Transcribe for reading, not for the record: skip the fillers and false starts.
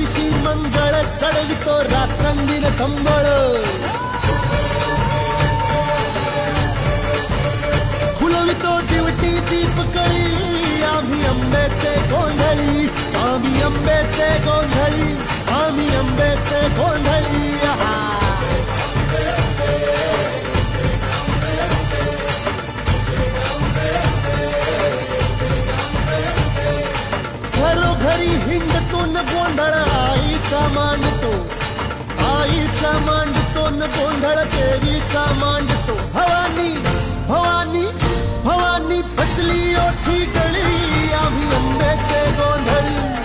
ज्योतिषी मंगळ चढवितो रात्रंगीन संबळ फुलवितो दिवटी दीपकळी आम्ही अंबेचे गोंधळी आम्ही अंबेचे गोंधळी आम्ही अंबेचे गोंधळी घरोघरी हिंडतो न गोंधळ आईचा मांडतो न गोंधळ देवीचा मांडतो भवानी भवानी भवानी फसली ओठी गळी आम्ही अंबेचे गोंधळी